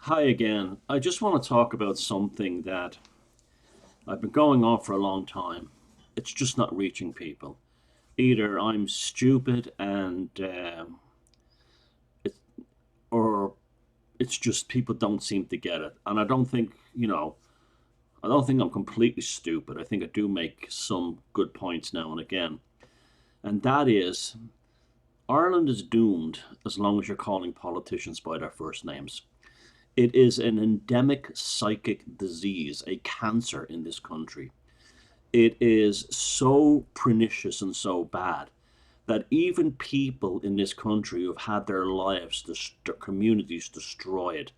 Hi again. I just want to talk about something that I've been going on for a long time. It's just not reaching people. Either I'm stupid it, or it's just people don't seem to get it. And I don't think I'm completely stupid. I think I do make some good points now and again. And that is, Ireland is doomed as long as you're calling politicians by their first names. It is an endemic psychic disease, a cancer in this country. It is so pernicious and so bad that even people in this country who've had their lives, their communities destroyed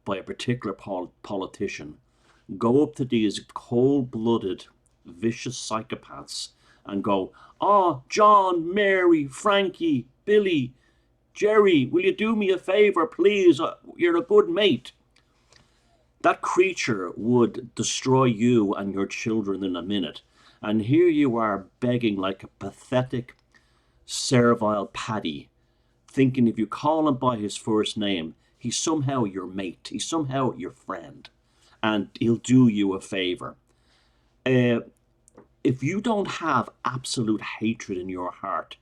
by a particular politician, go up to these cold blooded, vicious psychopaths and go, "Oh, John, Mary, Frankie, Billy, Jerry, will you do me a favor, please? You're a good mate." That creature would destroy you and your children in a minute. And here you are begging like a pathetic, servile paddy, thinking if you call him by his first name, he's somehow your mate, he's somehow your friend, and he'll do you a favor. Uh, if you don't have absolute hatred in your heart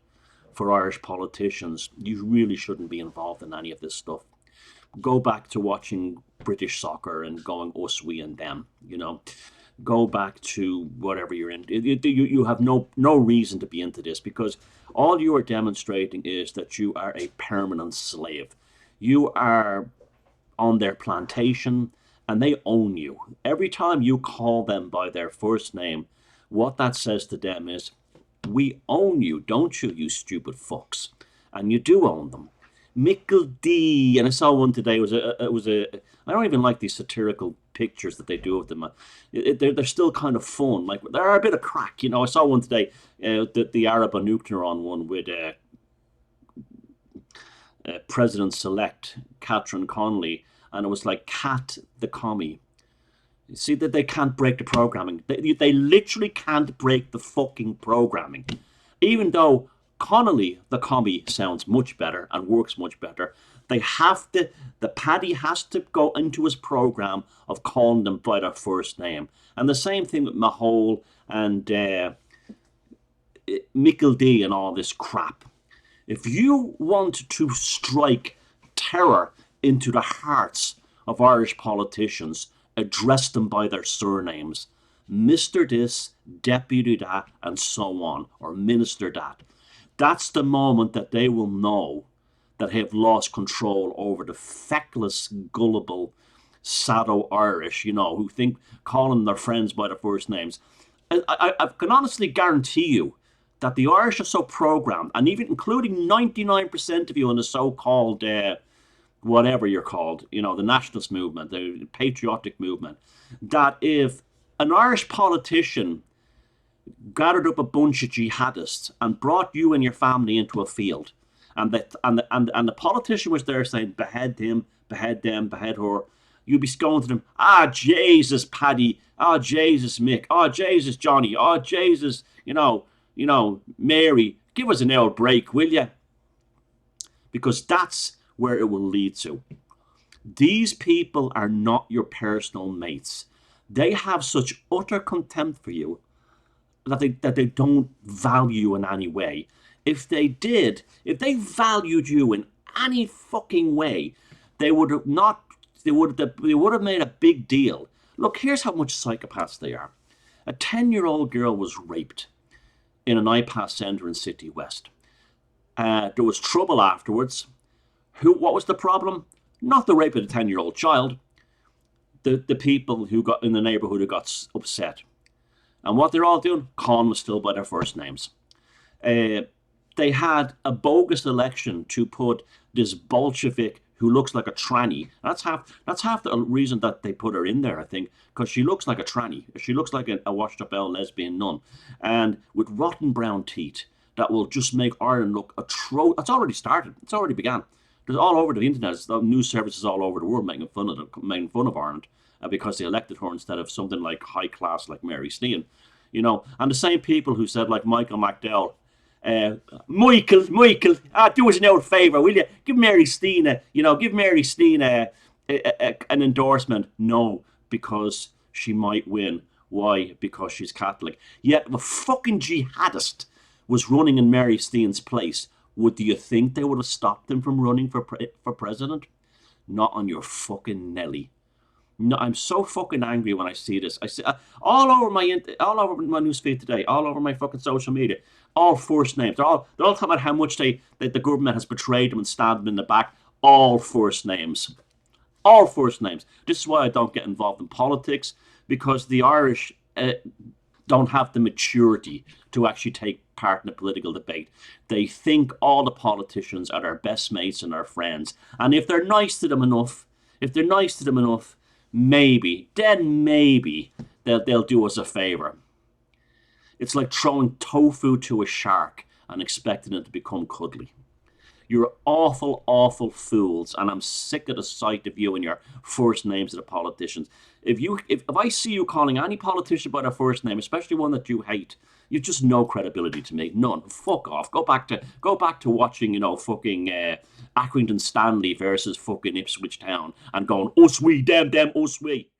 for Irish politicians, you really shouldn't be involved in any of this stuff. Go back to watching British soccer and going us, we, and them. Go back to whatever you're in. You have no reason to be into this because all you are demonstrating is that you are a permanent slave. You are on their plantation and they own you. Every time you call them by their first name, what that says to them is, we own you, don't you, you stupid fucks? And you do own them. Mickle D, and I saw one today. It was a. I don't even like these satirical pictures that they do of them. They're still kind of fun. Like they're a bit of crack, I saw one today, the Arab Nuclearon one with President-elect Catherine Connolly, and it was like Cat the commie. You see that they can't break the programming. They literally can't break the fucking programming, even though Connolly, the commie, sounds much better and works much better. They have to, the Paddy has to go into his program of calling them by their first name. And the same thing with Mahole and Mickle D and all this crap. If you want to strike terror into the hearts of Irish politicians, address them by their surnames. Mr. this, Deputy that, and so on, or Minister that. That's the moment that they will know that they have lost control over the feckless, gullible, sado Irish, who think calling their friends by their first names. I can honestly guarantee you that the Irish are so programmed, and even including 99% of you in the so-called whatever you're called, the nationalist movement, the patriotic movement, that if an Irish politician gathered up a bunch of jihadists and brought you and your family into a field, and the politician was there saying, behead him, behead them, behead her, you'd be going to them, Jesus, Paddy, Jesus, Mick, Jesus, Johnny, Jesus, Mary, give us an hour break, will you? Because that's where it will lead to. These people are not your personal mates. They have such utter contempt for you that they don't value in any way. If they did, if they valued you in any fucking way, they would have not. They would have made a big deal. Look, here's how much psychopaths they are. A 10-year-old girl was raped in an IPAS centre in City West. There was trouble afterwards. What was the problem? Not the rape of the 10-year-old child. The people who got in the neighbourhood who got upset. And what they're all doing? Calling them still by their first names. They had a bogus election to put this Bolshevik who looks like a tranny. That's half the reason that they put her in there, I think, because she looks like a tranny. She looks like a washed-up lesbian nun, and with rotten brown teeth that will just make Ireland look atrocious. It's already started. It's already began. There's all over the internet. There's news services all over the world making fun of Ireland because they elected her instead of something like high class like Mary Snean. And the same people who said like Michael McDowell, Michael, do us an old favour, will you? Give Mary Steen give Mary Steen an endorsement? No, because she might win. Why? Because she's Catholic. Yet the fucking jihadist was running in Mary Steen's place. Do you think they would have stopped him from running for president? Not on your fucking Nelly. No, I'm so fucking angry when I see this. I see all over my newsfeed today, all over my fucking social media, all first names. They're all talking about how much the government has betrayed them and stabbed them in the back. All first names, all first names. This is why I don't get involved in politics, because the Irish don't have the maturity to actually take part in a political debate. They think all the politicians are their best mates and their friends, and if they're nice to them enough, maybe they'll do us a favor. It's like throwing tofu to a shark and expecting it to become cuddly. You're awful, awful fools, and I'm sick of the sight of you and your first names of the politicians. If I see you calling any politician by their first name, especially one that you hate, you've just no credibility to me. None. Fuck off. Go back to watching, fucking Accrington Stanley versus fucking Ipswich Town and going, us we, them, us we.